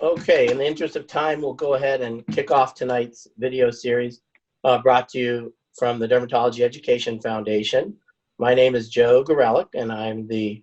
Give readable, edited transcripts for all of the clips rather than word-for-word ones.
Okay, in the interest of time, we'll go ahead and kick off tonight's video series brought to you from the Dermatology Education Foundation. My name is Joe Gorelick, and I'm the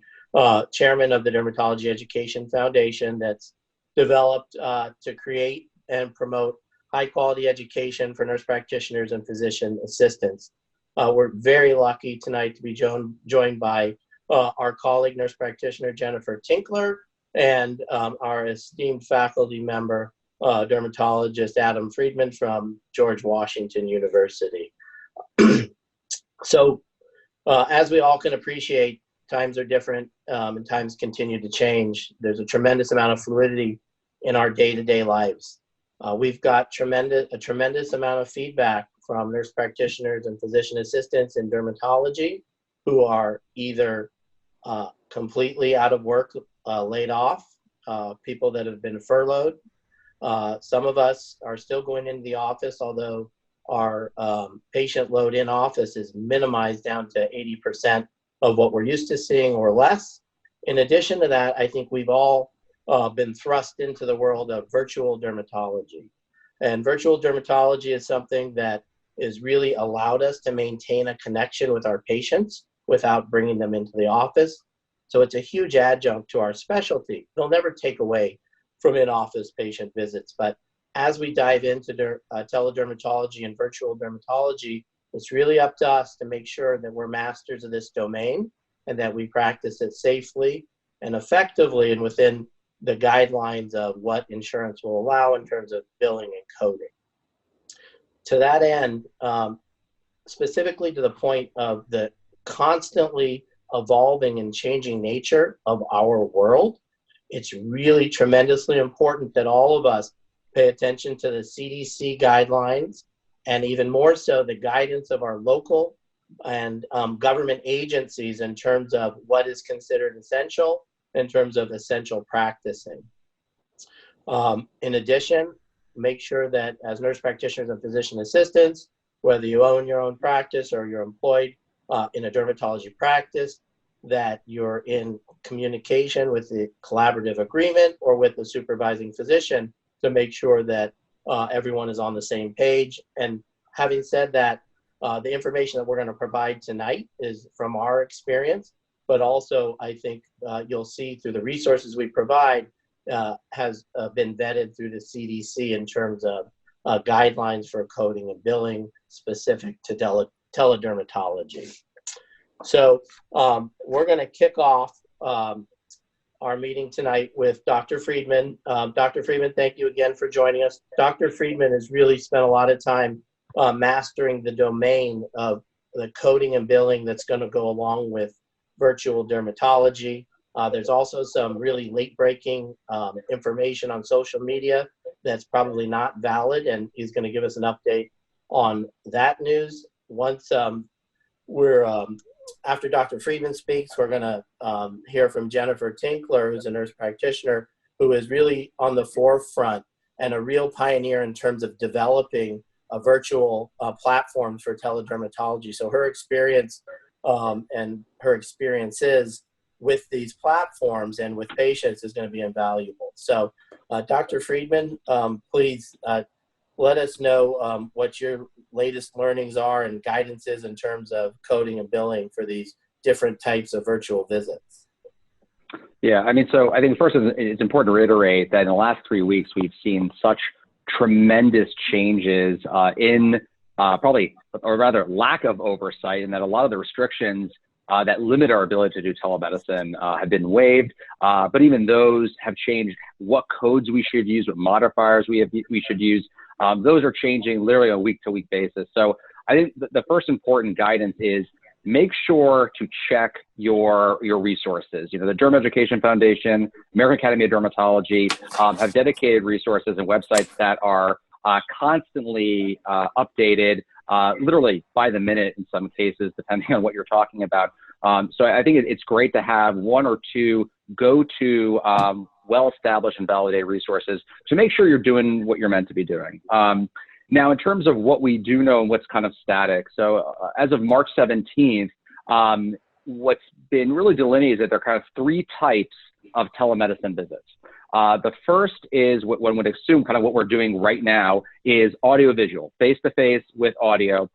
chairman of the Dermatology Education Foundation that's developed to create and promote high-quality education for nurse practitioners and physician assistants. We're very lucky tonight to be joined by our colleague, nurse practitioner Jennifer Tinkler, and our esteemed faculty member, dermatologist Adam Friedman from George Washington University. So as we all can appreciate, times are different and times continue to change. There's a tremendous amount of fluidity in our day-to-day lives. We've got a tremendous amount of feedback from nurse practitioners and physician assistants in dermatology who are either completely out of work, laid off, people that have been furloughed. Some of us are still going into the office, although our patient load in office is minimized down to 80% of what we're used to seeing or less. In addition to that, I think we've all been thrust into the world of virtual dermatology. And virtual dermatology is something that has really allowed us to maintain a connection with our patients without bringing them into the office. So it's a huge adjunct to our specialty. They'll never take away from in-office patient visits, but as we dive into teledermatology and virtual dermatology, it's really up to us to make sure that we're masters of this domain and that we practice it safely and effectively and within the guidelines of what insurance will allow in terms of billing and coding. To that end, specifically to the point of the constantly evolving and changing nature of our world, it's really tremendously important that all of us pay attention to the CDC guidelines and even more so the guidance of our local and government agencies in terms of what is considered essential in terms of essential practicing. In addition, make sure that as nurse practitioners and physician assistants, whether you own your own practice or you're employed in a dermatology practice, that you're in communication with the collaborative agreement or with the supervising physician to make sure that everyone is on the same page. And having said that, the information that we're going to provide tonight is from our experience, but also I think you'll see through the resources we provide has been vetted through the CDC in terms of guidelines for coding and billing specific to teledermatology. So we're going to kick off our meeting tonight with Dr. Friedman. Dr. Friedman, thank you again for joining us. Dr. Friedman has really spent a lot of time mastering the domain of the coding and billing that's going to go along with virtual dermatology. There's also some really late-breaking information on social media that's probably not valid, and he's going to give us an update on that news. Once after Dr. Friedman speaks, we're going to hear from Jennifer Tinkler, who's a nurse practitioner who is really on the forefront and a real pioneer in terms of developing a virtual platforms for teledermatology. So her experience and her experiences with these platforms and with patients is going to be invaluable. So Dr. Friedman, please let us know what your latest learnings are and guidances in terms of coding and billing for these different types of virtual visits. Yeah, I mean, so I think first it's important to reiterate that in the last 3 weeks, we've seen such tremendous changes in probably, or rather lack of oversight, and that a lot of the restrictions that limit our ability to do telemedicine have been waived, but even those have changed what codes we should use, what modifiers we should use. Those are changing literally on a week-to-week basis. So I think the first important guidance is make sure to check your resources. You know, the Derm Education Foundation, American Academy of Dermatology have dedicated resources and websites that are constantly updated, literally by the minute in some cases, depending on what you're talking about. So I think it's great to have one or two go-to well-established and validated resources to make sure you're doing what you're meant to be doing. Now, in terms of what we do know and what's kind of static, so as of March 17th, what's been really delineated is that there are kind of 3 types of telemedicine visits. The first is what one would assume, kind of what we're doing right now, is audiovisual, face-to-face with audio.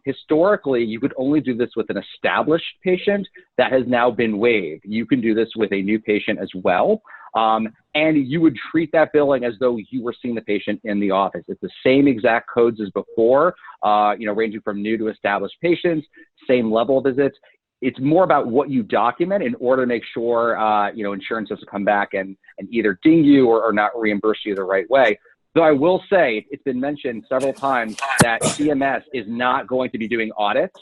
Historically, you could only do this with an established patient. That has now been waived. You can do this with a new patient as well. And you would treat that billing as though you were seeing the patient in the office. It's the same exact codes as before, ranging from new to established patients, same level of visits. It's more about what you document in order to make sure, insurance doesn't come back and either ding you or not reimburse you the right way. Though I will say, it's been mentioned several times that CMS is not going to be doing audits.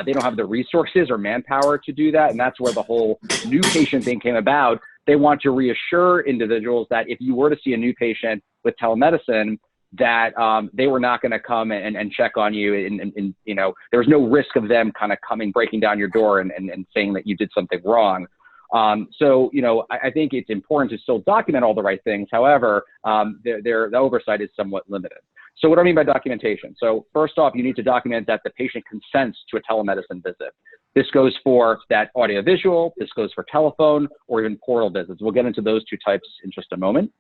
They don't have the resources or manpower to do that. And that's where the whole new patient thing came about. They want to reassure individuals that if you were to see a new patient with telemedicine, that they were not going to come and check on you. And there was no risk of them kind of breaking down your door and saying that you did something wrong. I think it's important to still document all the right things. However, the oversight is somewhat limited. So what do I mean by documentation? So first off, you need to document that the patient consents to a telemedicine visit. This goes for that audiovisual, this goes for telephone, or even portal visits. We'll get into those two types in just a moment.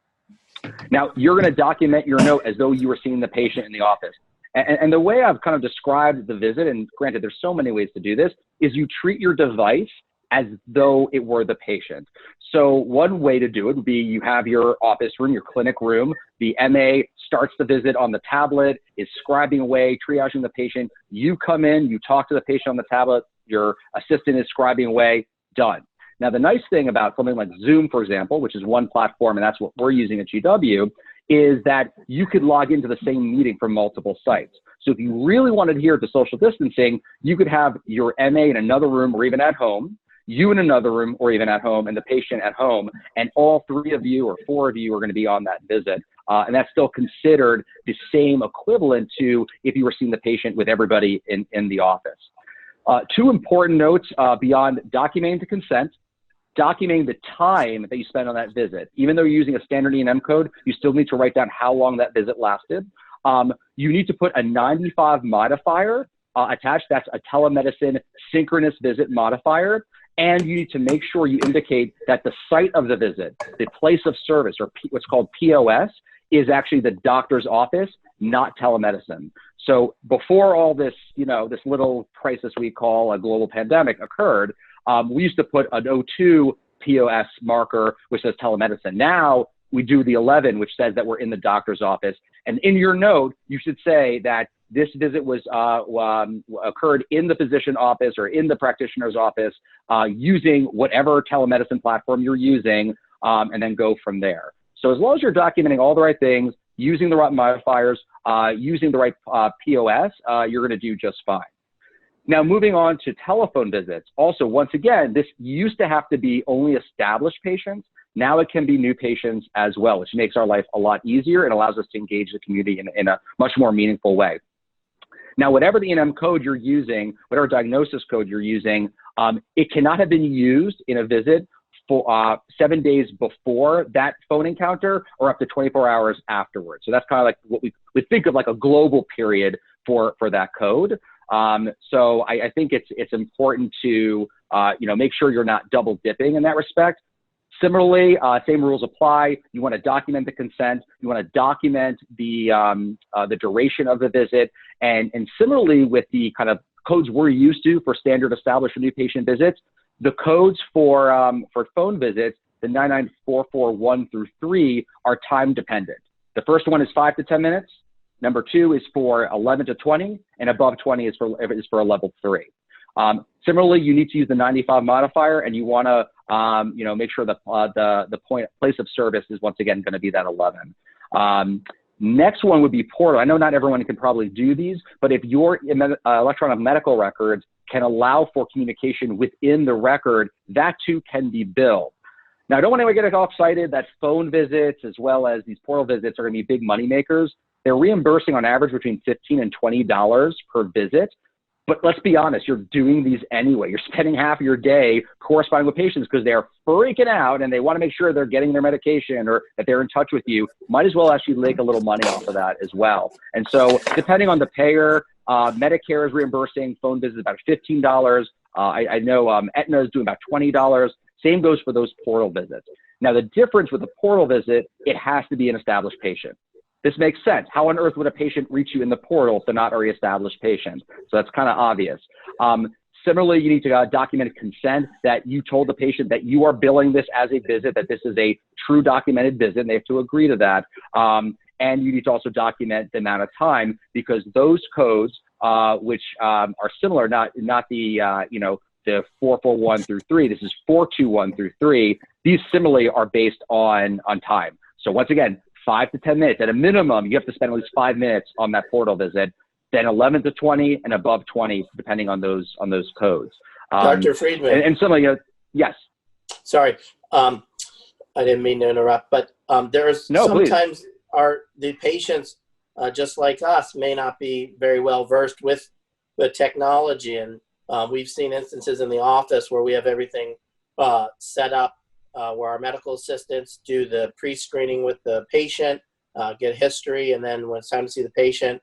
Now, you're going to document your note as though you were seeing the patient in the office. And the way I've kind of described the visit, and granted, there's so many ways to do this, is you treat your device as though it were the patient. So one way to do it would be you have your office room, your clinic room. The MA starts the visit on the tablet, is scribing away, triaging the patient. You come in, you talk to the patient on the tablet, your assistant is scribing away, done. Now, the nice thing about something like Zoom, for example, which is one platform, and that's what we're using at GW, is that you could log into the same meeting from multiple sites. So if you really want to adhere to social distancing, you could have your MA in another room or even at home, you in another room or even at home, and the patient at home, and all three of you or four of you are going to be on that visit. And that's still considered the same equivalent to if you were seeing the patient with everybody in the office. Two important notes beyond documenting the consent: documenting the time that you spend on that visit. Even though you're using a standard E&M code, you still need to write down how long that visit lasted. You need to put a 95 modifier attached. That's a telemedicine synchronous visit modifier. And you need to make sure you indicate that the site of the visit, the place of service, or what's called POS, is actually the doctor's office, not telemedicine. So before all this, this little crisis we call a global pandemic occurred, we used to put an O2 POS marker, which says telemedicine. Now we do the 11, which says that we're in the doctor's office. And in your note, you should say that this visit was occurred in the physician office or in the practitioner's office using whatever telemedicine platform you're using, and then go from there. So as long as you're documenting all the right things, using the right modifiers, using the right POS, you're going to do just fine. Now, moving on to telephone visits. Also, once again, this used to have to be only established patients. Now it can be new patients as well, which makes our life a lot easier and allows us to engage the community in a much more meaningful way. Now, whatever the E&M code you're using, whatever diagnosis code you're using, it cannot have been used in a visit for 7 days before that phone encounter or up to 24 hours afterwards. So that's kind of like what we think of like a global period for that code. So I think it's important to make sure you're not double dipping in that respect. Similarly, same rules apply. You want to document the consent. You want to document the duration of the visit. And similarly, with the kind of codes we're used to for standard established new patient visits, the codes for phone visits, the 99441 through 3, are time dependent. The first one is 5 to 10 minutes. Number 2 is for 11 to 20, and above 20 is for a level 3. Similarly, you need to use the 95 modifier, and you want to make sure that the place of service is once again going to be that 11. Next one would be portal. I know not everyone can probably do these, but if your electronic medical records can allow for communication within the record, that too can be billed. Now, I don't want anyone to get all excited that phone visits as well as these portal visits are going to be big money makers. They're reimbursing on average between $15 and $20 per visit. But let's be honest, you're doing these anyway. You're spending half of your day corresponding with patients because they're freaking out and they want to make sure they're getting their medication or that they're in touch with you. Might as well actually make a little money off of that as well. And so depending on the payer, Medicare is reimbursing phone visits about $15. I know Aetna is doing about $20. Same goes for those portal visits. Now, the difference with a portal visit, it has to be an established patient. This makes sense. How on earth would a patient reach you in the portal if they're not already established patient? So that's kind of obvious. Similarly, you need to document consent that you told the patient that you are billing this as a visit, that this is a true documented visit, and they have to agree to that. And you need to also document the amount of time, because those codes, which are similar, not the, the 441 through 3, this is 421 through 3. These similarly are based on time. So once again, 5 to 10 minutes. At a minimum, you have to spend at least 5 minutes on that portal visit, then 11 to 20 and above 20, depending on those codes. Dr. Friedman. And similarly, yes. Sorry, I didn't mean to interrupt, but there's sometimes the patients, just like us, may not be very well versed with the technology, and we've seen instances in the office where we have everything set up, where our medical assistants do the pre-screening with the patient, get history, and then when it's time to see the patient,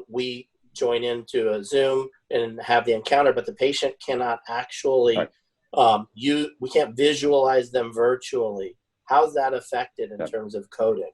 we join into a Zoom and have the encounter, but the patient cannot actually, we can't visualize them virtually. How's that affected in terms of coding?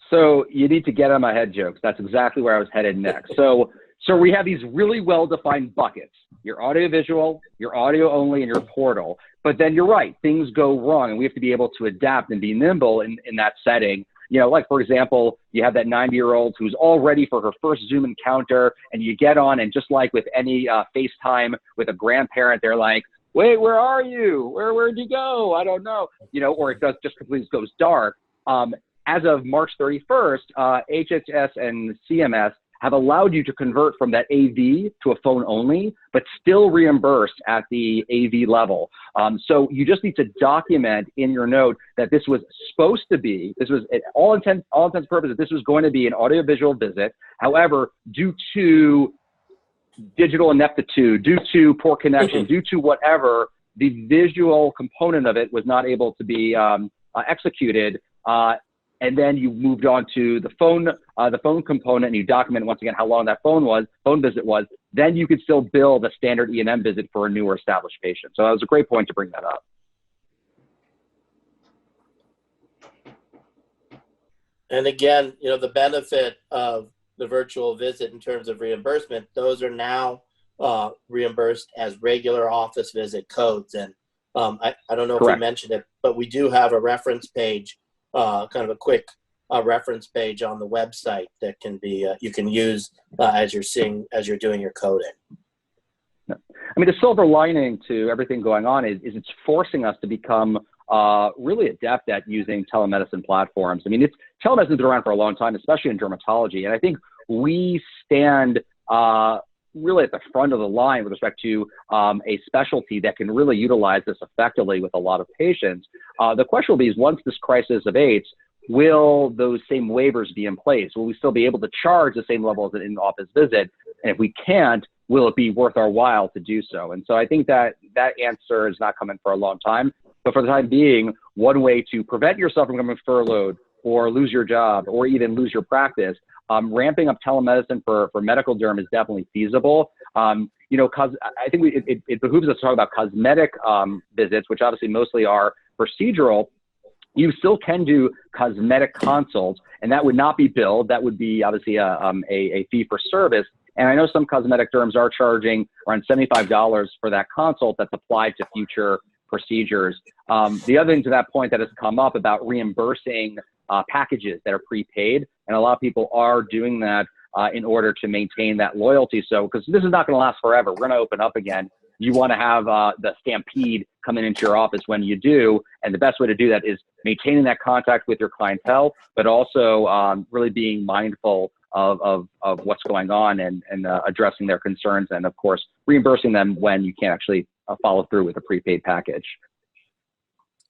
So you need to get on my head jokes. That's exactly where I was headed next. So we have these really well-defined buckets: your audiovisual, your audio only, and your portal. But then you're right, things go wrong, and we have to be able to adapt and be nimble in that setting. Like, for example, you have that 90-year-old who's all ready for her first Zoom encounter, and you get on, and just like with any FaceTime with a grandparent, they're like, wait, where are you? Where'd you go? I don't know. Or it just completely goes dark. As of March 31st, HHS and CMS have allowed you to convert from that AV to a phone only, but still reimburse at the AV level. So you just need to document in your note that this was supposed to be, this was all intents and purposes, this was going to be an audiovisual visit. However, due to digital ineptitude, due to poor connection, due to whatever, the visual component of it was not able to be executed. And then you moved on to the phone component, and you document once again how long that phone visit was. Then you could still bill the standard E&M visit for a newer established patient. So that was a great point to bring that up. And again, the benefit of the virtual visit in terms of reimbursement, those are now reimbursed as regular office visit codes. And I don't know if we mentioned it, but we do have a reference page, kind of a quick reference page on the website that can be you can use as you're doing your coding. I mean, the silver lining to everything going on is it's forcing us to become really adept at using telemedicine platforms. I mean, telemedicine's been around for a long time, especially in dermatology, and I think we stand really at the front of the line with respect to a specialty that can really utilize this effectively with a lot of patients. The question will be, is once this crisis abates, will those same waivers be in place? Will we still be able to charge the same level as an in-office visit? And if we can't, will it be worth our while to do so? And so I think that answer is not coming for a long time. But for the time being, one way to prevent yourself from becoming furloughed or lose your job or even lose your practice, ramping up telemedicine for medical derm is definitely feasible. Cause I think it behooves us to talk about cosmetic visits, which obviously mostly are procedural. You still can do cosmetic consults, and that would not be billed. That would be obviously a fee for service. And I know some cosmetic derms are charging around $75 for that consult that's applied to future procedures. The other thing to that point that has come up about reimbursing packages that are prepaid, and a lot of people are doing that in order to maintain that loyalty. So, because this is not going to last forever, we're going to open up again. You want to have the stampede coming into your office when you do, and the best way to do that is maintaining that contact with your clientele, but also really being mindful of what's going on and addressing their concerns, and of course reimbursing them when you can't actually follow through with a prepaid package.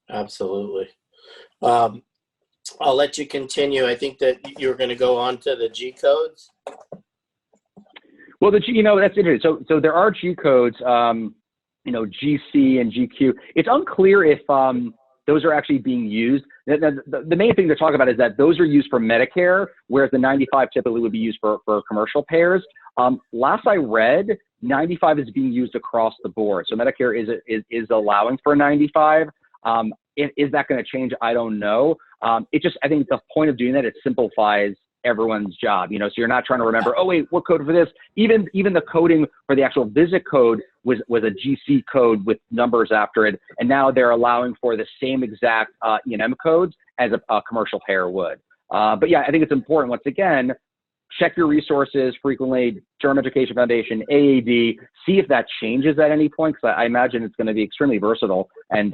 Absolutely. I'll let you continue. I think that you're going to go on to the G codes. Well, that's interesting. So there are G codes, GC and GQ. It's unclear if those are actually being used. The main thing to talk about is that those are used for Medicare, whereas the 95 typically would be used for commercial payers. Last I read, 95 is being used across the board. So Medicare is allowing for 95. Is that going to change? I don't know. I think the point of doing that, it simplifies everyone's job, so you're not trying to remember, oh wait, what code for this? Even the coding for the actual visit code was a GC code with numbers after it, and now they're allowing for the same exact E&M codes as a commercial payer would. But yeah, I think it's important, once again, check your resources frequently, German Education Foundation, AAD, see if that changes at any point, because I imagine it's going to be extremely versatile and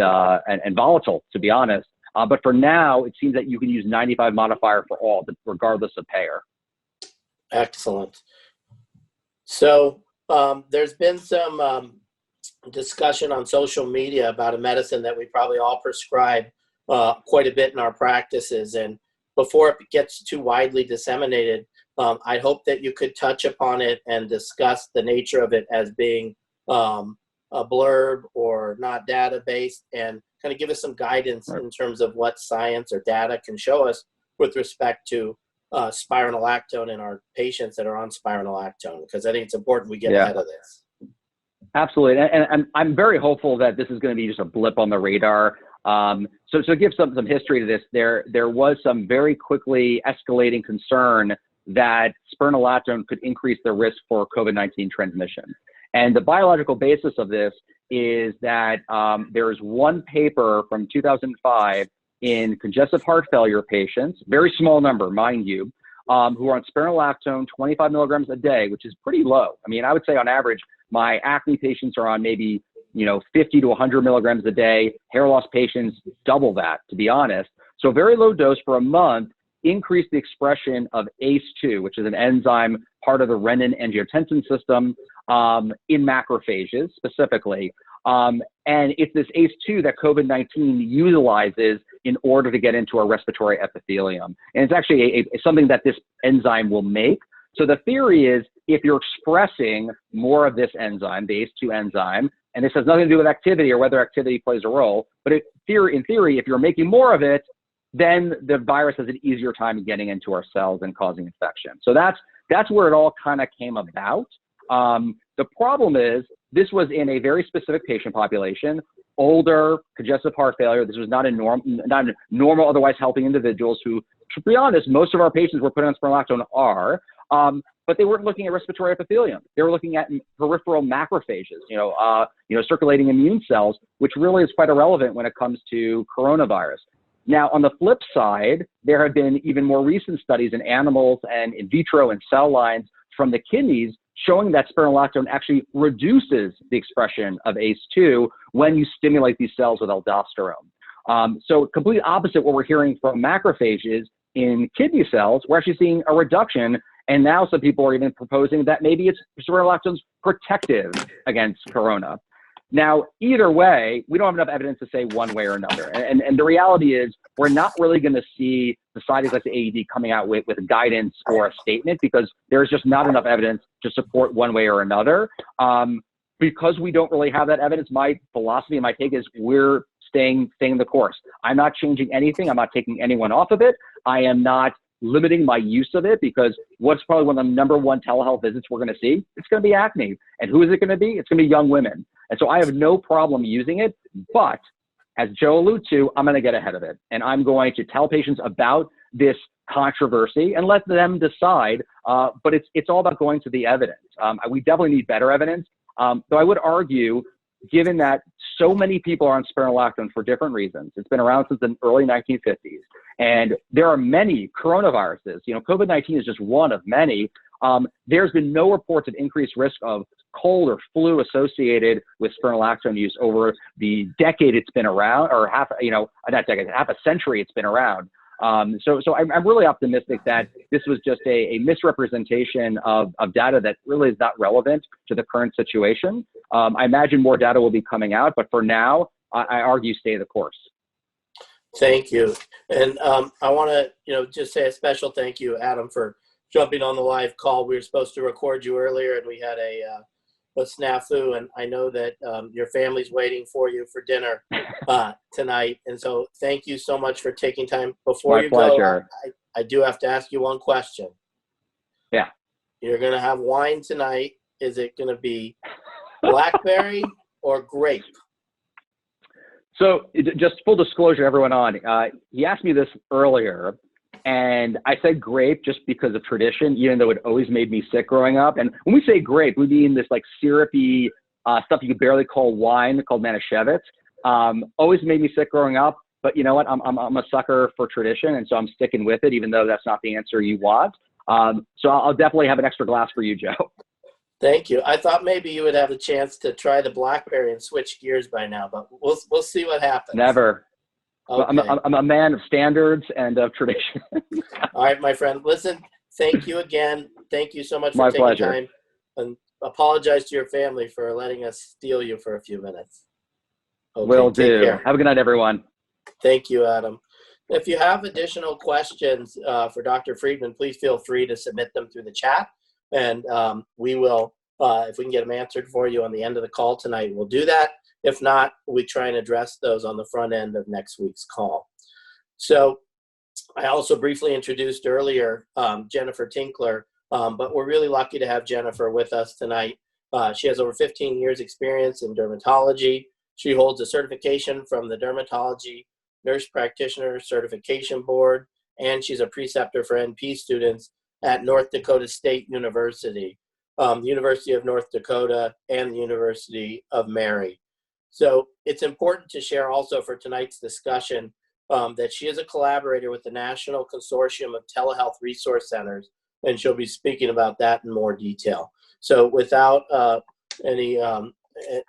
volatile, to be honest. But for now, it seems that you can use 95 modifier for all, regardless of payer. Excellent. So there's been some discussion on social media about a medicine that we probably all prescribe quite a bit in our practices. And before it gets too widely disseminated, I hope that you could touch upon it and discuss the nature of it as being a blurb or not data-based, and kind of give us some guidance in terms of what science or data can show us with respect to spironolactone in our patients that are on spironolactone, because I think it's important we get ahead of this. Absolutely. And I'm very hopeful that this is going to be just a blip on the radar. So to give some history to this, there was some very quickly escalating concern that spironolactone could increase the risk for COVID-19 transmission. And the biological basis of this is that there's one paper from 2005 in congestive heart failure patients, very small number, mind you, who are on spironolactone 25 milligrams a day, which is pretty low. I mean, I would say on average, my acne patients are on maybe 50 to 100 milligrams a day. Hair loss patients, double that, to be honest. So very low dose for a month increased the expression of ACE2, which is an enzyme part of the renin-angiotensin system in macrophages specifically. And it's this ACE2 that COVID-19 utilizes in order to get into our respiratory epithelium. And it's actually something that this enzyme will make. So the theory is, if you're expressing more of this enzyme, the ACE2 enzyme, and this has nothing to do with activity or whether activity plays a role, but in theory, if you're making more of it, then the virus has an easier time getting into our cells and causing infection. So that's where it all kind of came about. The problem is, this was in a very specific patient population, older, congestive heart failure. This was not normal, otherwise healthy individuals who, to be honest, most of our patients were put on spironolactone are, but they weren't looking at respiratory epithelium. They were looking at peripheral macrophages, circulating immune cells, which really is quite irrelevant when it comes to coronavirus. Now, on the flip side, there have been even more recent studies in animals and in vitro and cell lines from the kidneys showing that spironolactone actually reduces the expression of ACE2 when you stimulate these cells with aldosterone. So complete opposite what we're hearing from macrophages in kidney cells, we're actually seeing a reduction. And now some people are even proposing that maybe spironolactone's protective against corona. Now, either way, we don't have enough evidence to say one way or another. And the reality is, we're not really going to see societies like the AED coming out with guidance or a statement, because there's just not enough evidence to support one way or another. Because we don't really have that evidence, my philosophy and my take is we're staying the course. I'm not changing anything. I'm not taking anyone off of it. I am not limiting my use of it, because what's probably one of the number one telehealth visits we're going to see? It's going to be acne. And who is it going to be? It's going to be young women. And so I have no problem using it, but as Joe alluded to, I'm going to get ahead of it. And I'm going to tell patients about this controversy and let them decide. But it's all about going to the evidence. We definitely need better evidence. Though I would argue, given that so many people are on spironolactone for different reasons, it's been around since the early 1950s, and there are many coronaviruses. COVID-19 is just one of many. There's been no reports of increased risk of cold or flu associated with spironolactone use over the decade it's been around, or half a century it's been around. So I'm really optimistic that this was just a misrepresentation of data that really is not relevant to the current situation. I imagine more data will be coming out, but for now, I argue stay the course. Thank you. And I want to, just say a special thank you, Adam, for jumping on the live call. We were supposed to record you earlier, and we had a snafu, and I know that your family's waiting for you for dinner tonight. And so thank you so much for taking time. Before you go, I do have to ask you one question. Yeah. You're going to have wine tonight. Is it going to be blackberry or grape? So just full disclosure, everyone on, he asked me this earlier, and I said grape just because of tradition, even though it always made me sick growing up. And when we say grape, we mean this like syrupy stuff you could barely call wine called Manischewitz. Always made me sick growing up, but you know what? I'm a sucker for tradition, and so I'm sticking with it, even though that's not the answer you want. So I'll definitely have an extra glass for you, Joe. Thank you. I thought maybe you would have a chance to try the blackberry and switch gears by now, but we'll see what happens. Never. Okay. I'm a man of standards and of tradition. All right, my friend. Listen, thank you again. Thank you so much for My taking pleasure. time, and apologize to your family for letting us steal you for a few minutes. Okay, Will take do. care. Have a good night, everyone. Thank you, Adam. If you have additional questions for Dr. Friedman, please feel free to submit them through the chat, and we will, if we can get them answered for you on the end of the call tonight, we'll do that. If not, we try and address those on the front end of next week's call. So I also briefly introduced earlier Jennifer Tinkler, but we're really lucky to have Jennifer with us tonight. She has over 15 years experience in dermatology. She holds a certification from the Dermatology Nurse Practitioner Certification Board, and she's a preceptor for NP students at North Dakota State University, the University of North Dakota, and the University of Mary. So it's important to share also for tonight's discussion that she is a collaborator with the National Consortium of Telehealth Resource Centers, and she'll be speaking about that in more detail. So without any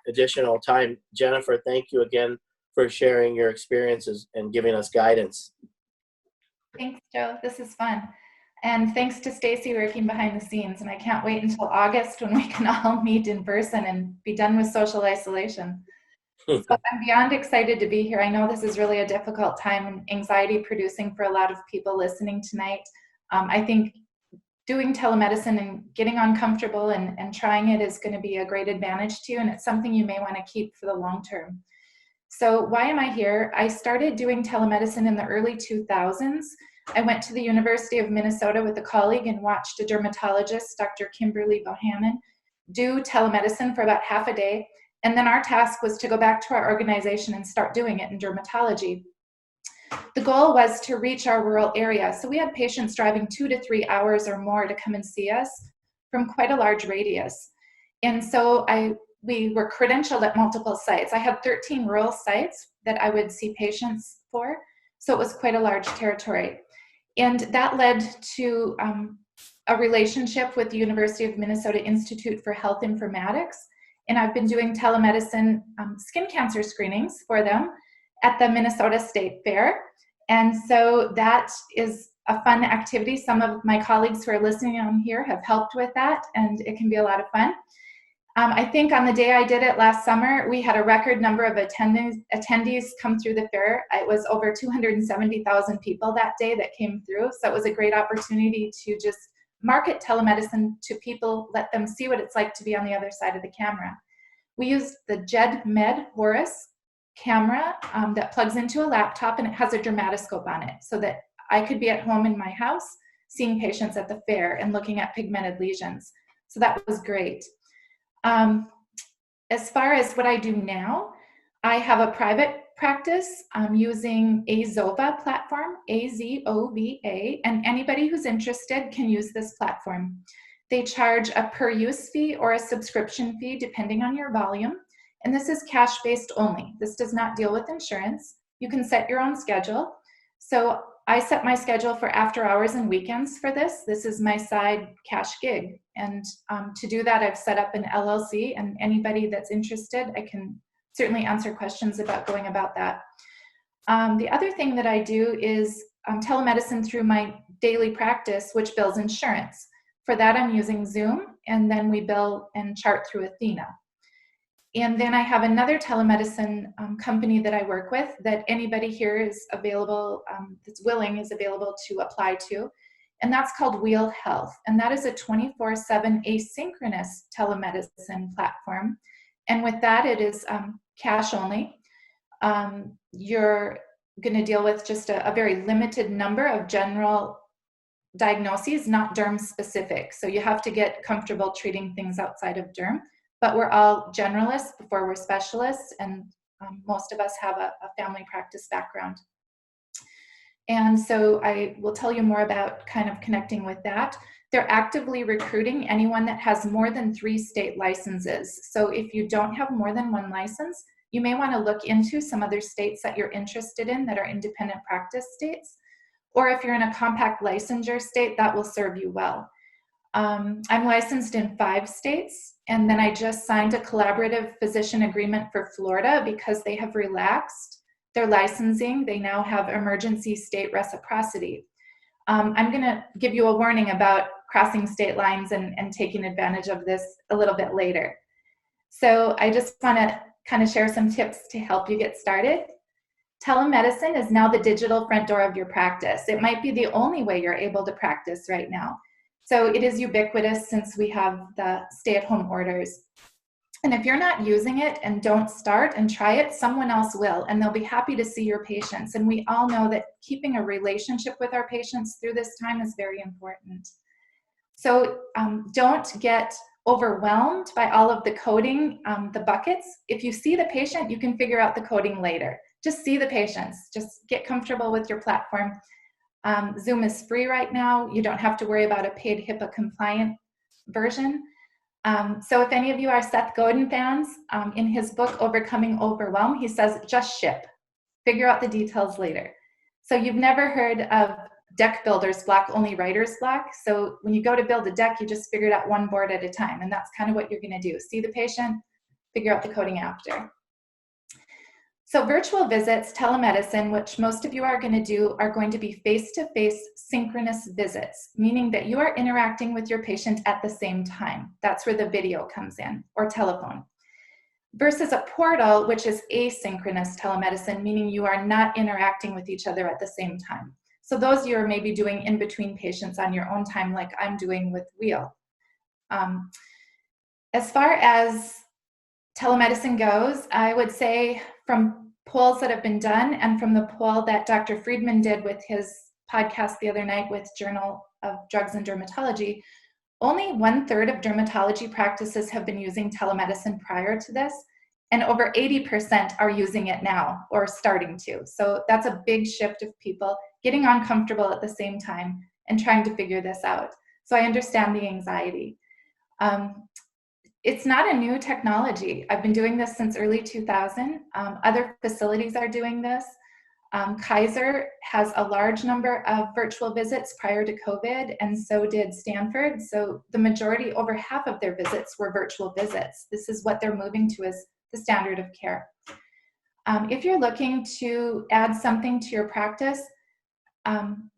additional time, Jennifer, thank you again for sharing your experiences and giving us guidance. Thanks, Joe. This is fun. And thanks to Stacy working behind the scenes. And I can't wait until August when we can all meet in person and be done with social isolation. So I'm beyond excited to be here. I know this is really a difficult time and anxiety producing for a lot of people listening tonight. I think doing telemedicine and getting uncomfortable and trying it is going to be a great advantage to you, and it's something you may want to keep for the long term. So why am I here? I started doing telemedicine in the early 2000s. I went to the University of Minnesota with a colleague and watched a dermatologist, Dr. Kimberly Bohannon, do telemedicine for about half a day. And then our task was to go back to our organization and start doing it in dermatology. The goal was to reach our rural area. So we had patients driving 2 to 3 hours or more to come and see us from quite a large radius. And so we were credentialed at multiple sites. I had 13 rural sites that I would see patients for. So it was quite a large territory. And that led to a relationship with the University of Minnesota Institute for Health Informatics. And I've been doing telemedicine skin cancer screenings for them at the Minnesota State Fair. And so that is a fun activity. Some of my colleagues who are listening on here have helped with that, and it can be a lot of fun. I think on the day I did it last summer, we had a record number of attendees come through the fair. It was over 270,000 people that day that came through. So it was a great opportunity to just market telemedicine to people, let them see what it's like to be on the other side of the camera. We used the JED-Med Horus camera that plugs into a laptop, and it has a dermatoscope on it so that I could be at home in my house seeing patients at the fair and looking at pigmented lesions. So that was great. As far as what I do now, I have a private practice using Azova platform, A-Z-O-V-A, and anybody who's interested can use this platform. They charge a per use fee or a subscription fee depending on your volume, and this is cash-based only. This does not deal with insurance. You can set your own schedule. So I set my schedule for after hours and weekends for this. This is my side cash gig. And to do that, I've set up an LLC, and anybody that's interested, I can certainly answer questions about going about that. The other thing that I do is telemedicine through my daily practice, which bills insurance. For that, I'm using Zoom, and then we bill and chart through Athena. And then I have another telemedicine company that I work with that anybody here is available, that's willing, is available to apply to. And that's called Wheel Health. And that is a 24/7 asynchronous telemedicine platform. And with that, it is cash only. You're going to deal with just a very limited number of general diagnoses, not derm specific. So you have to get comfortable treating things outside of derm. But we're all generalists before we're specialists, and Most of us have a family practice background. And so I will tell you more about kind of connecting with that. They're actively recruiting anyone that has more than 3 state licenses. So if you don't have more than 1 license, you may want to look into some other states that you're interested in that are independent practice states. Or if you're in a compact licensure state, that will serve you well. I'm licensed in 5 states, and then I just signed a collaborative physician agreement for Florida because they have relaxed their licensing. They now have emergency state reciprocity. I'm going to give you a warning about crossing state lines and taking advantage of this a little bit later. So I just want to kind of share some tips to help you get started. Telemedicine is now the digital front door of your practice. It might be the only way you're able to practice right now. So it is ubiquitous since we have the stay-at-home orders. And if you're not using it and don't start and try it, someone else will, and they'll be happy to see your patients. And we all know that keeping a relationship with our patients through this time is very important. So don't get overwhelmed by all of the coding, the buckets. If you see the patient, you can figure out the coding later. Just see the patients. Just get comfortable with your platform. Zoom is free right now. You don't have to worry about a paid HIPAA compliant version. So if any of you are Seth Godin fans, in his book, Overcoming Overwhelm, he says, just ship. Figure out the details later. So you've never heard of deck builder's block, only writer's block. So when you go to build a deck, you just figure it out one board at a time. And that's kind of what you're going to do. See the patient, figure out the coding after. So virtual visits, telemedicine, which most of you are going to do, are going to be face-to-face synchronous visits, meaning that you are interacting with your patient at the same time. That's where the video comes in, or telephone. Versus a portal, which is asynchronous telemedicine, meaning you are not interacting with each other at the same time. So those you are maybe doing in between patients on your own time, like I'm doing with Wheel. As far as telemedicine goes, I would say from polls that have been done and from the poll that Dr. Friedman did with his podcast the other night with Journal of Drugs and Dermatology, only 1/3 of dermatology practices have been using telemedicine prior to this, and over 80% are using it now or starting to. So that's a big shift of people getting uncomfortable at the same time and trying to figure this out. So I understand the anxiety. It's not a new technology. I've been doing this since early 2000. Other facilities are doing this. Kaiser has a large number of virtual visits prior to COVID, and so did Stanford. So the majority, over half of their visits were virtual visits. This is what they're moving to as the standard of care. If you're looking to add something to your practice,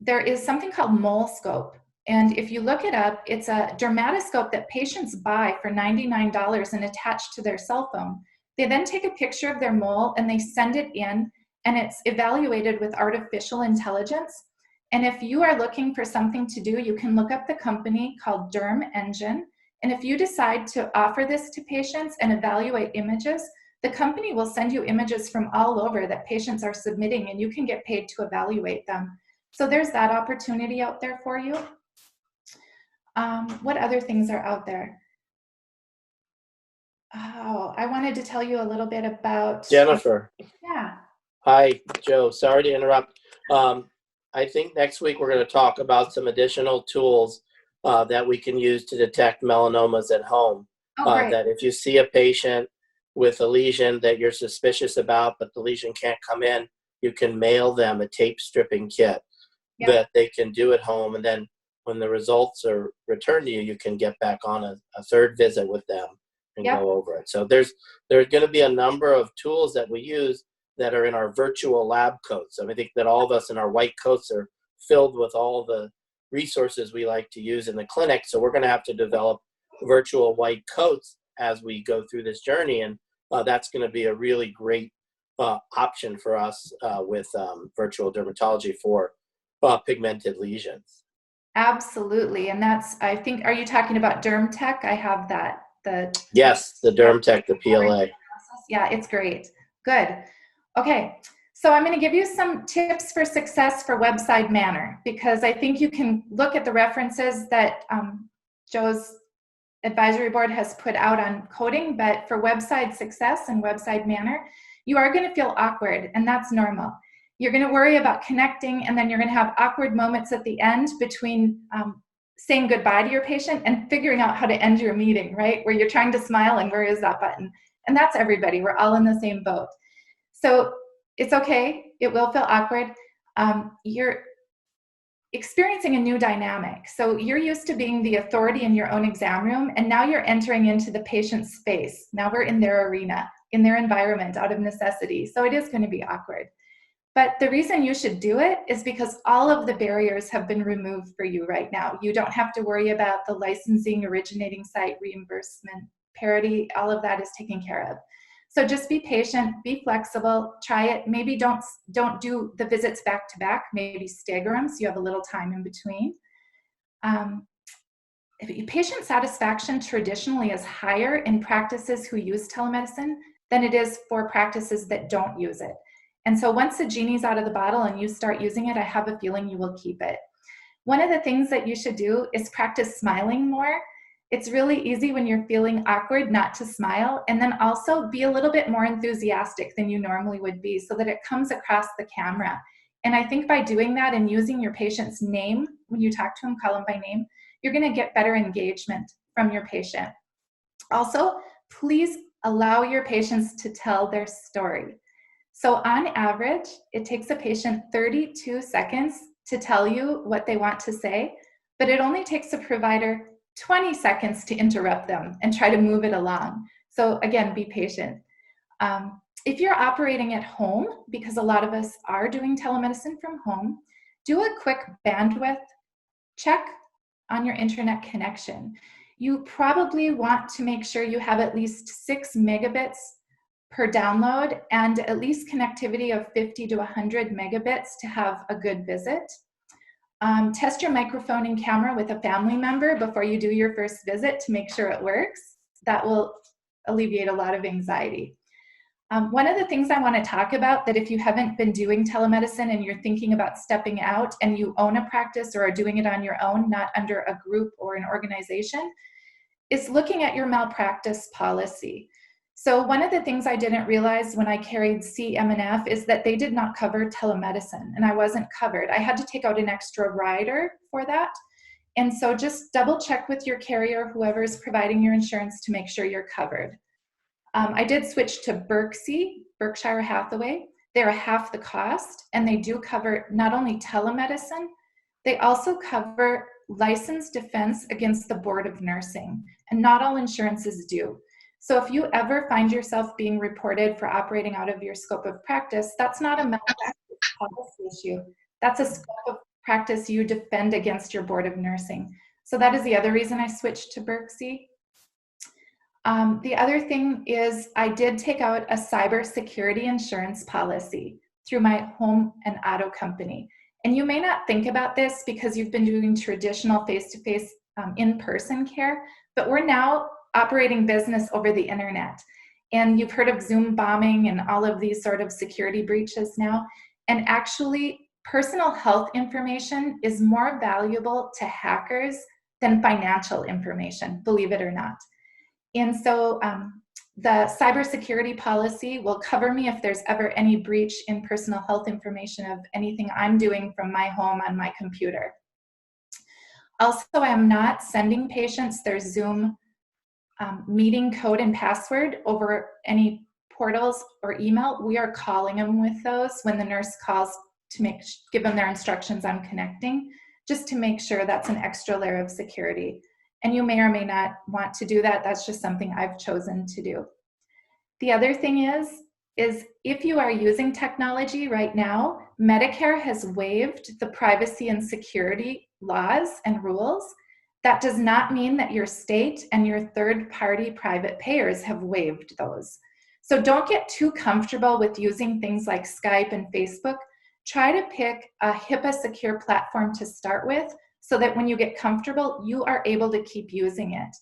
there is something called MoleScope. And if you look it up, it's a dermatoscope that patients buy for $99 and attach to their cell phone. They then take a picture of their mole and they send it in, and it's evaluated with artificial intelligence. And if you are looking for something to do, you can look up the company called Derm Engine. And if you decide to offer this to patients and evaluate images, the company will send you images from all over that patients are submitting, and you can get paid to evaluate them. So there's that opportunity out there for you. What other things are out there? Oh, I wanted to tell you a little bit about Jennifer. Yeah. Hi, Joe. Sorry to interrupt. I think next week we're going to talk about some additional tools that we can use to detect melanomas at home. That if you see a patient with a lesion that you're suspicious about, but the lesion can't come in, you can mail them a tape stripping kit that they can do at home. And then when the results are returned to you, you can get back on a third visit with them and go over it. So there's going to be a number of tools that we use that are in our virtual lab coats. I think that all of us in our white coats are filled with all the resources we like to use in the clinic. So we're going to have to develop virtual white coats as we go through this journey. And that's going to be a really great option for us with virtual dermatology for pigmented lesions. Absolutely. And that's, I think, are you talking about DermTech? I have that. Yes, the DermTech, the PLA. Yeah, it's great. Good. Okay. So I'm going to give you some tips for success for website manner, because I think you can look at the references that Joe's advisory board has put out on coding, but for website success and website manner, you are going to feel awkward, and that's normal. You're going to worry about connecting, and then you're going to have awkward moments at the end between saying goodbye to your patient and figuring out how to end your meeting, right? Where you're trying to smile and where is that button? And that's everybody. We're all in the same boat. So it's okay. It will feel awkward. You're experiencing a new dynamic. So you're used to being the authority in your own exam room, and now you're entering into the patient's space. Now we're in their arena, in their environment, out of necessity. So it is going to be awkward. But the reason you should do it is because all of the barriers have been removed for you right now. You don't have to worry about the licensing, originating site, reimbursement, parity. All of that is taken care of. So just be patient, be flexible, try it. Maybe don't do the visits back to back, maybe stagger them so you have a little time in between. Patient satisfaction traditionally is higher in practices who use telemedicine than it is for practices that don't use it. And so once the genie's out of the bottle and you start using it, I have a feeling you will keep it. One of the things that you should do is practice smiling more. It's really easy when you're feeling awkward not to smile, and then also be a little bit more enthusiastic than you normally would be so that it comes across the camera. And I think by doing that and using your patient's name, when you talk to them, call them by name, you're going to get better engagement from your patient. Also, please allow your patients to tell their story. So on average, it takes a patient 32 seconds to tell you what they want to say, but it only takes a provider 20 seconds to interrupt them and try to move it along. So again, be patient. If you're operating at home, because a lot of us are doing telemedicine from home, do a quick bandwidth check on your internet connection. You probably want to make sure you have at least 6 megabits per download and at least connectivity of 50 to 100 megabits to have a good visit. Test your microphone and camera with a family member before you do your first visit to make sure it works. That will alleviate a lot of anxiety. One of the things I want to talk about, that if you haven't been doing telemedicine and you're thinking about stepping out and you own a practice or are doing it on your own, not under a group or an organization, is looking at your malpractice policy. So one of the things I didn't realize when I carried CM&F is that they did not cover telemedicine, and I wasn't covered. I had to take out an extra rider for that. And so just double check with your carrier, whoever's providing your insurance, to make sure you're covered. I did switch to Berkshire Hathaway. They're half the cost, and they do cover not only telemedicine, they also cover licensed defense against the Board of Nursing, and not all insurances do. So if you ever find yourself being reported for operating out of your scope of practice, that's not a malpractice policy issue. That's a scope of practice you defend against your Board of Nursing. So that is the other reason I switched to Berkshire. The other thing is I did take out a cybersecurity insurance policy through my home and auto company. And you may not think about this because you've been doing traditional face-to-face in-person care, but we're now operating business over the internet. And you've heard of Zoom bombing and all of these sort of security breaches now. And actually, personal health information is more valuable to hackers than financial information, believe it or not. And so the cybersecurity policy will cover me if there's ever any breach in personal health information of anything I'm doing from my home on my computer. Also, I am not sending patients their Zoom meeting code and password over any portals or email. We are calling them with those when the nurse calls to give them their instructions on connecting, just to make sure that's an extra layer of security. And you may or may not want to do that. That's just something I've chosen to do. The other thing is if you are using technology right now, Medicare has waived the privacy and security laws and rules. That does not mean that your state and your third-party private payers have waived those. So don't get too comfortable with using things like Skype and Facebook. Try to pick a HIPAA secure platform to start with so that when you get comfortable, you are able to keep using it.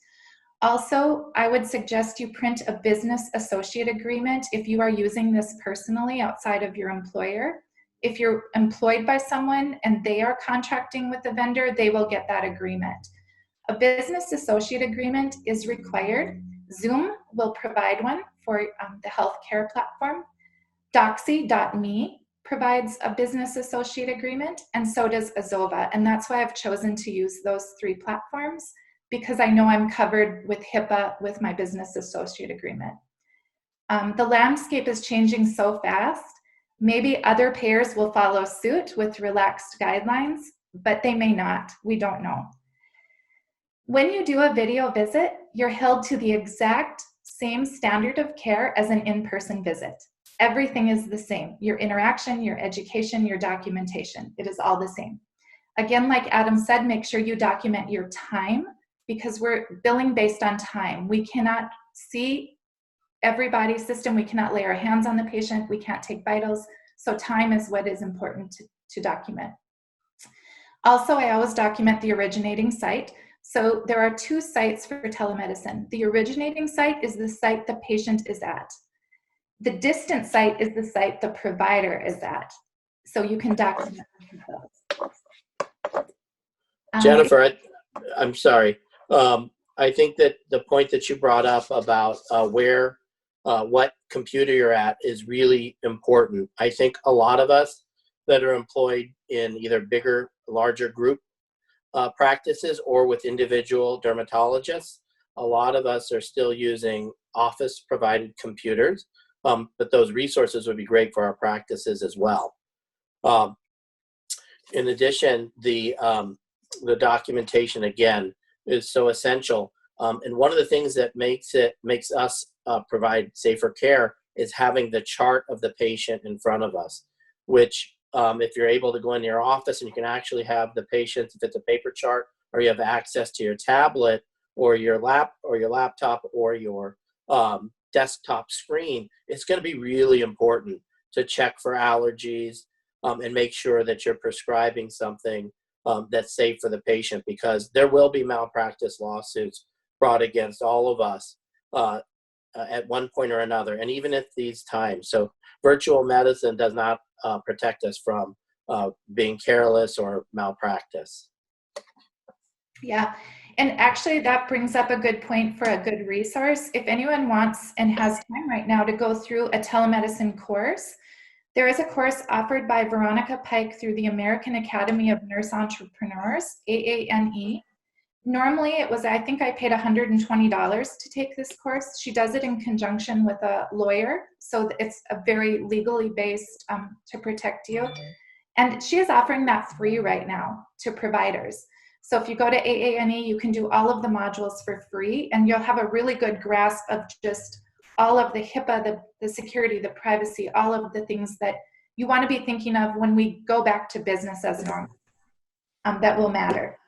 Also, I would suggest you print a business associate agreement if you are using this personally outside of your employer. If you're employed by someone and they are contracting with the vendor, they will get that agreement. A business associate agreement is required. Zoom will provide one for the healthcare platform. Doxy.me provides a business associate agreement, and so does Azova. And that's why I've chosen to use those 3 platforms, because I know I'm covered with HIPAA with my business associate agreement. The landscape is changing so fast. Maybe other payers will follow suit with relaxed guidelines, but they may not. We don't know. When you do a video visit, you're held to the exact same standard of care as an in-person visit. Everything is the same. Your interaction, your education, your documentation, it is all the same. Again, like Adam said, make sure you document your time, because we're billing based on time. We cannot see everybody's system. We cannot lay our hands on the patient. We can't take vitals. So time is what is important to document. Also, I always document the originating site. So there are 2 sites for telemedicine. The originating site is the site the patient is at. The distant site is the site the provider is at. So you can document those. Jennifer, I'm sorry. I think that the point that you brought up about what computer you're at is really important. I think a lot of us that are employed in either bigger, larger group practices or with individual dermatologists, a lot of us are still using office provided computers, but those resources would be great for our practices as well. In addition, the documentation, again, is so essential. And one of the things that makes us provide safer care is having the chart of the patient in front of us, which if you're able to go into your office and you can actually have the patient, if it's a paper chart, or you have access to your tablet or your laptop or your desktop screen, it's going to be really important to check for allergies and make sure that you're prescribing something that's safe for the patient, because there will be malpractice lawsuits brought against all of us at one point or another, and even at these times. So virtual medicine does not protect us from being careless or malpractice. Yeah, and actually that brings up a good point for a good resource. If anyone wants and has time right now to go through a telemedicine course, there is a course offered by Veronica Pike through the American Academy of Nurse Entrepreneurs, AANE. Normally it was, I think I paid $120 to take this course. She does it in conjunction with a lawyer, so it's a very legally based to protect you. And she is offering that free right now to providers. So if you go to AANE, you can do all of the modules for free, and you'll have a really good grasp of just all of the HIPAA, the security, the privacy, all of the things that you want to be thinking of when we go back to business as normal that will matter.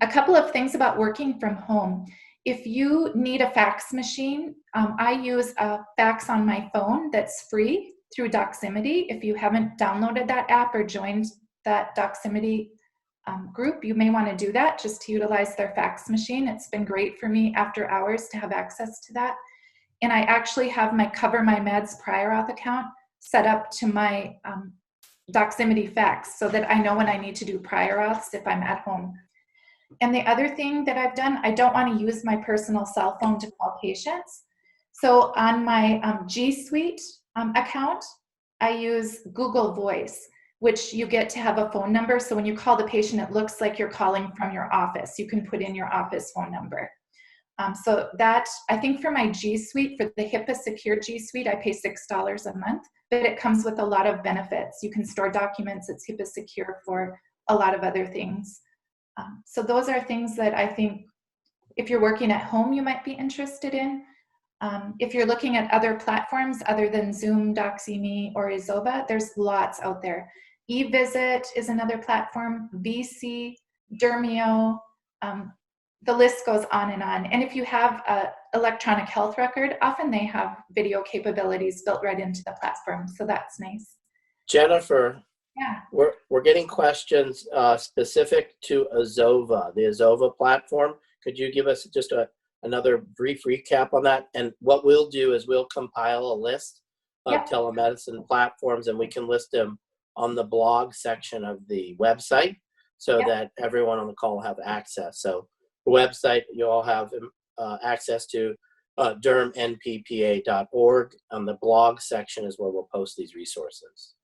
A couple of things about working from home. If you need a fax machine, I use a fax on my phone that's free through Doximity. If you haven't downloaded that app or joined that Doximity group, you may want to do that just to utilize their fax machine. It's been great for me after hours to have access to that. And I actually have my Cover My Meds prior auth account set up to my Doximity fax so that I know when I need to do prior auths if I'm at home. And the other thing that I've done, I don't want to use my personal cell phone to call patients. So on my G Suite account, I use Google Voice, which you get to have a phone number. So when you call the patient, it looks like you're calling from your office. You can put in your office phone number. So that, I think for my G Suite, for the HIPAA secure G Suite, I pay $6 a month, but it comes with a lot of benefits. You can store documents, it's HIPAA secure for a lot of other things. So those are things that I think if you're working at home, you might be interested in. If you're looking at other platforms other than Zoom, Doxy.me, or Azova, there's lots out there. eVisit is another platform, VC, Dermio, the list goes on. And if you have an electronic health record, often they have video capabilities built right into the platform, so that's nice. Jennifer, yeah, we're getting questions specific to Azova, the Azova platform. Could you give us just another brief recap on that? And what we'll do is we'll compile a list of telemedicine platforms, and we can list them on the blog section of the website so that everyone on the call will have access. So the website you all have access to. dermnppa.org. On the blog section is where we'll post these resources.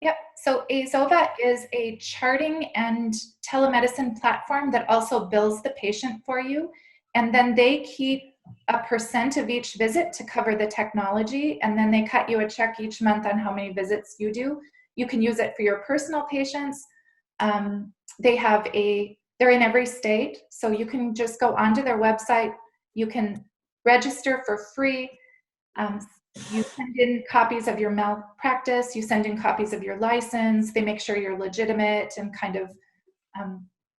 Yep. So Azova is a charting and telemedicine platform that also bills the patient for you. And then they keep a % of each visit to cover the technology. And then they cut you a check each month on how many visits you do. You can use it for your personal patients. They're in every state. So you can just go onto their website. You can register for free. You send in copies of your malpractice, you send in copies of your license, they make sure you're legitimate and kind of,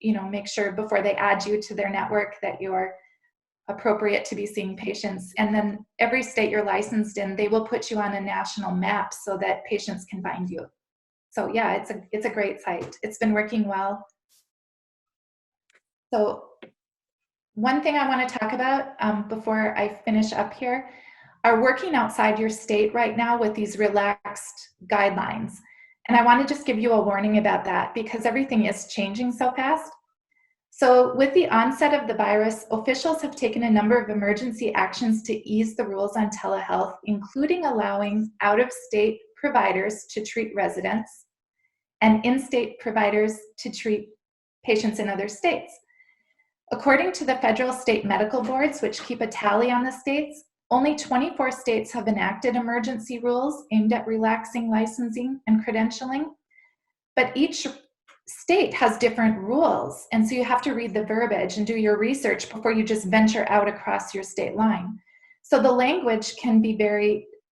make sure before they add you to their network that you're appropriate to be seeing patients. And then every state you're licensed in, they will put you on a national map so that patients can find you. So yeah, it's a great site. It's been working well. So one thing I want to talk about before I finish up here are working outside your state right now with these relaxed guidelines. And I want to just give you a warning about that because everything is changing so fast. So with the onset of the virus, officials have taken a number of emergency actions to ease the rules on telehealth, including allowing out-of-state providers to treat residents and in-state providers to treat patients in other states. According to the federal state medical boards, which keep a tally on the states, only 24 states have enacted emergency rules aimed at relaxing licensing and credentialing, but each state has different rules, and so you have to read the verbiage and do your research before you just venture out across your state line. So the language can be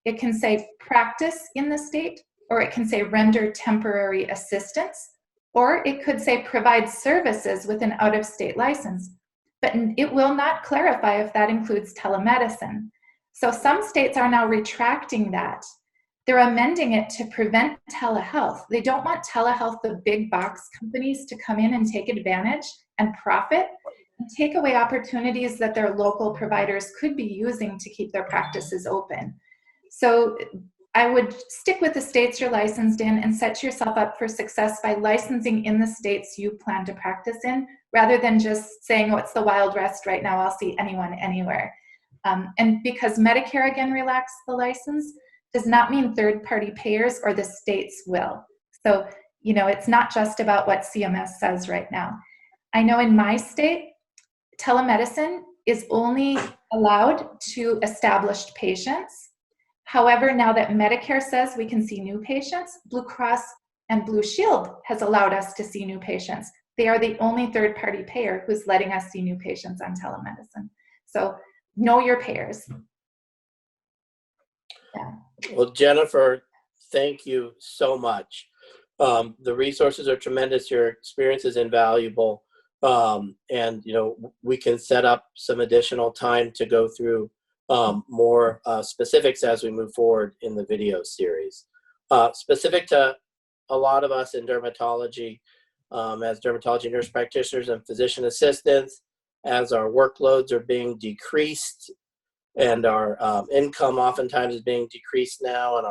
it can say practice in the state, or it can say render temporary assistance, or it could say provide services with an out-of-state license, but it will not clarify if that includes telemedicine. So some states are now retracting that. They're amending it to prevent telehealth. They don't want telehealth, the big box companies, to come in and take advantage and profit and take away opportunities that their local providers could be using to keep their practices open. So I would stick with the states you're licensed in and set yourself up for success by licensing in the states you plan to practice in, rather than just saying, oh, it's the Wild West right now, I'll see anyone anywhere. And because Medicare again relaxed the license, does not mean third-party payers or the states will. So, it's not just about what CMS says right now. I know in my state, telemedicine is only allowed to established patients. However, now that Medicare says we can see new patients, Blue Cross and Blue Shield has allowed us to see new patients. They are the only third-party payer who's letting us see new patients on telemedicine. So know your payers. Yeah. Well, Jennifer, thank you so much. The resources are tremendous. Your experience is invaluable. And, we can set up some additional time to go through more specifics as we move forward in the video series. Specific to a lot of us in dermatology, as dermatology nurse practitioners and physician assistants, as our workloads are being decreased and our income oftentimes is being decreased now, and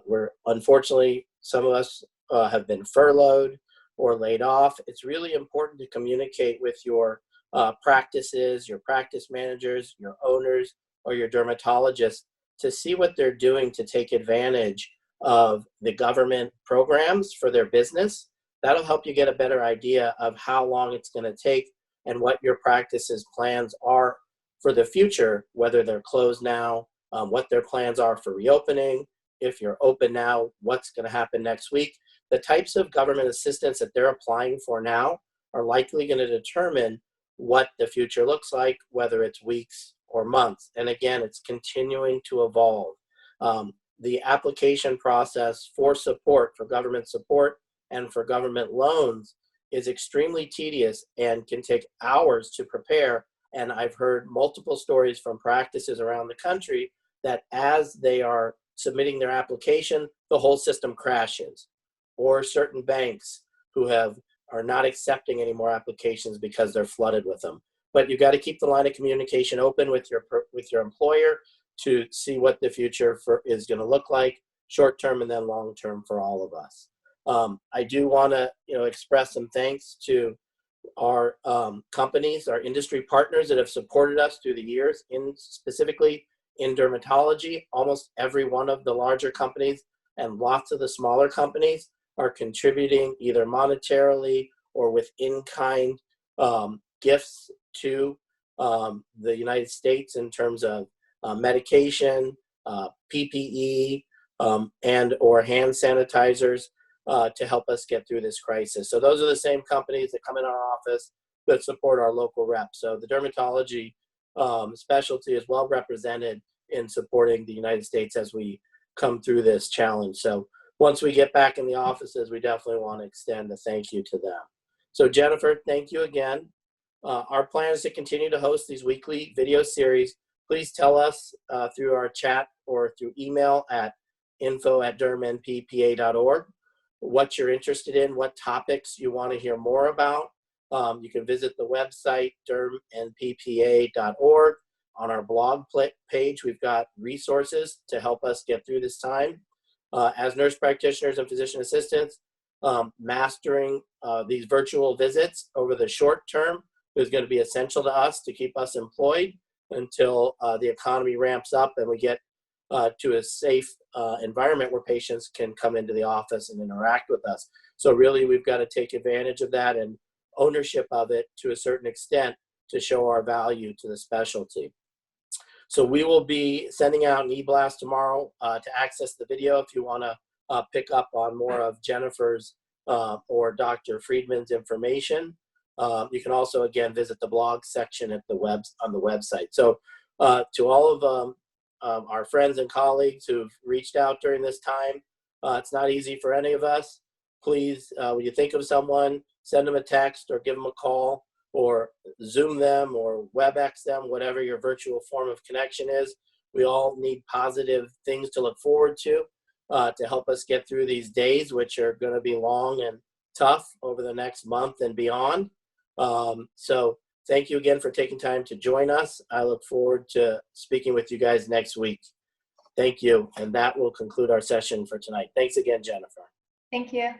we're unfortunately, some of us have been furloughed or laid off. It's really important to communicate with your practices, your practice managers, your owners, or your dermatologists to see what they're doing to take advantage of the government programs for their business. That'll help you get a better idea of how long it's going to take and what your practice's plans are for the future, whether they're closed now, what their plans are for reopening. If you're open now, what's going to happen next week. The types of government assistance that they're applying for now are likely going to determine what the future looks like, whether it's weeks or months. And again, it's continuing to evolve. The application process for support, for government support and for government loans is extremely tedious and can take hours to prepare. And I've heard multiple stories from practices around the country that as they are submitting their application, the whole system crashes. Or certain banks who are not accepting any more applications because they're flooded with them. But you got to keep the line of communication open with your employer to see what the future is going to look like, short term and then long term for all of us. I do want to express some thanks to our companies, our industry partners that have supported us through the years, specifically in dermatology. Almost every one of the larger companies and lots of the smaller companies are contributing either monetarily or with in-kind gifts to the United States in terms of medication, PPE, and or hand sanitizers to help us get through this crisis. So those are the same companies that come in our office that support our local reps. So the dermatology specialty is well represented in supporting the United States as we come through this challenge. So once we get back in the offices, we definitely want to extend a thank you to them. So Jennifer, thank you again. Our plan is to continue to host these weekly video series. Please tell us through our chat or through email at info@dermnppa.org what you're interested in, what topics you want to hear more about. You can visit the website dermnppa.org. On our blog page, we've got resources to help us get through this time. As nurse practitioners and physician assistants, mastering these virtual visits over the short term is going to be essential to us to keep us employed until the economy ramps up and we get to a safe environment where patients can come into the office and interact with us. So really, we've got to take advantage of that and ownership of it to a certain extent to show our value to the specialty. So we will be sending out an e-blast tomorrow to access the video if you want to pick up on more of Jennifer's or Dr. Friedman's information. You can also, again, visit the blog section at on the website. So to all of our friends and colleagues who've reached out during this time, it's not easy for any of us. Please, when you think of someone, send them a text or give them a call or Zoom them or WebEx them, whatever your virtual form of connection is. We all need positive things to look forward to help us get through these days, which are going to be long and tough over the next month and beyond. So thank you again for taking time to join us. I look forward to speaking with you guys next week. Thank you. And that will conclude our session for tonight. Thanks again, Jennifer. Thank you.